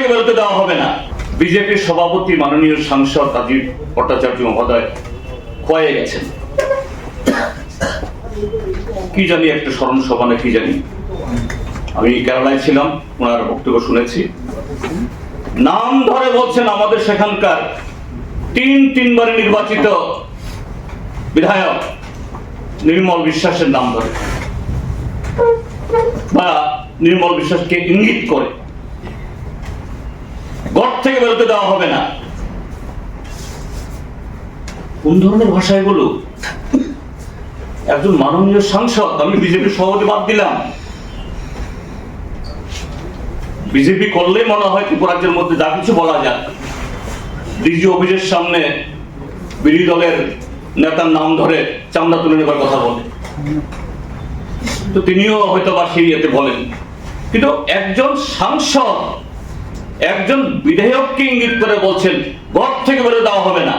থেকে বেরোতে দেওয়া হবে না। বিজেপির সভাপতি মাননীয় সাংসদ রাজীব ভট্টাচার্য মহোদয় খোয়াই গেছেন, কি জানি একটা স্মরণ সভা না কি জানি, আমি কেরালায় ছিলাম, ওনার বক্তব্য শুনেছি। নাম ধরে বলছেন আমাদের সেখানকার তিনবারে নির্বাচিত বিধায়ক নির্মল বিশ্বাসের নাম ধরে, বা নির্মল বিশ্বাসকে ইঙ্গিত করে ঘর থেকে বেরোতে দেওয়া হবে না। কোন ধরনের ভাষা এগুলো? একজন মাননীয় সাংসদ, আমি বিজেপি সভাপতি বাদ দিলাম, বিজেপি করলেই মনে হয় ত্রিপুরাজ্যের মধ্যে যা কিছু বলা যায়। ডিজি অফিসের সামনে বিরোধী দলের নেতার নাম ধরে চামড়া তুলে নেবার কথা বলে, তো তিনিও হয়তো বা সেই ইয়েতে বলেন, কিন্তু একজন সাংসদ একজন বিধায়ককে ইঙ্গিত করে বলছেন ঘর থেকে বেরোতে দেওয়া হবে না।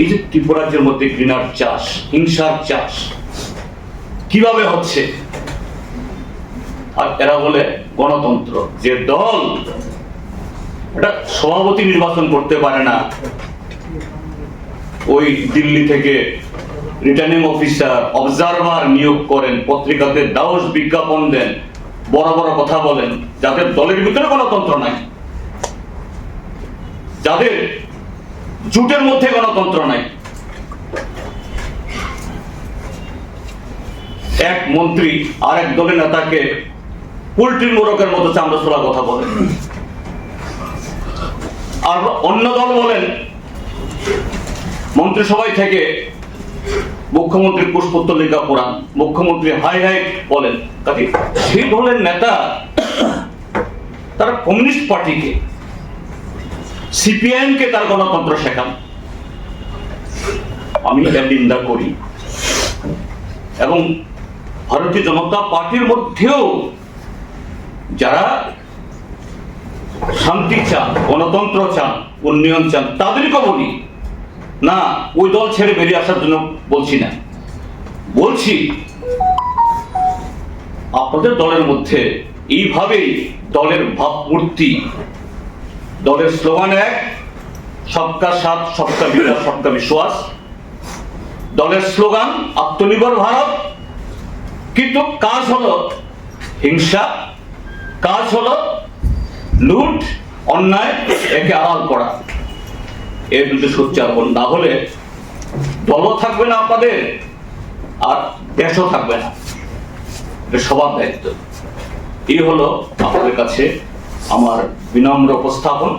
এই যে ত্রিপুরাজ্যের মধ্যে ঘৃণার চাষ, হিংসার চাষ কিভাবে হচ্ছে, আর এরা বলে গণতন্ত্র। যে দল এটা সভাপতি নির্বাচন করতে পারে না, ওই দিল্লি থেকে রিটার্নিং অফিসার অবজারভার নিয়োগ করেন, পত্রিকাতে দাওস বিজ্ঞাপন দেন, বড় বড় কথা বলেন, যাদের দলের ভিতরে গণতন্ত্র নাই, যাদের জোটের মধ্যে গণতন্ত্র নাই। এক মন্ত্রী আর এক দলের নেতাকে পোল্ট্রির মোড়কের মতো চামড়া ছোলা কথা বলেন, আর অন্য দল বলেন মন্ত্রিসভায় থেকে মুখ্যমন্ত্রীর পুষ্পোত্তলিকা পুরাণ, মুখ্যমন্ত্রী হাই হাই বলেন। কাজে সেই দলের নেতা তারা কমিউনিস্ট পার্টিকে, সিপিআইএম কে তার গণতন্ত্র শেখান। আমি এর নিন্দা করি, এবং ভারতীয় জনতা পার্টির মধ্যেও যারা শান্তি চান, গণতন্ত্র চান, উন্নয়ন চান, তাদেরকে বলি না, ওই দল ছেড়ে বেরিয়ে আসার জন্য বলছি না, বলছি আপনাদের দলের মধ্যে এইভাবেই দলের ভাবমূর্তি, দলের স্লোগান এক, সবকা সাথ সবকা বিকাশ সবকা বিশ্বাস, দলের স্লোগান আত্মনির্ভর ভারত, কিন্তু কাজ হলো হিংসা, কাজ হলো লুট, অন্যায়, একে আড়াল করা। এর বিরুদ্ধে সোচ্চার হন, না হলে দলও থাকবে না আপনাদের, আর দেশও থাকবে না। এটা সবার দায়িত্ব। এই হলো আপনাদের কাছে আমার বিনম্র উপস্থাপন।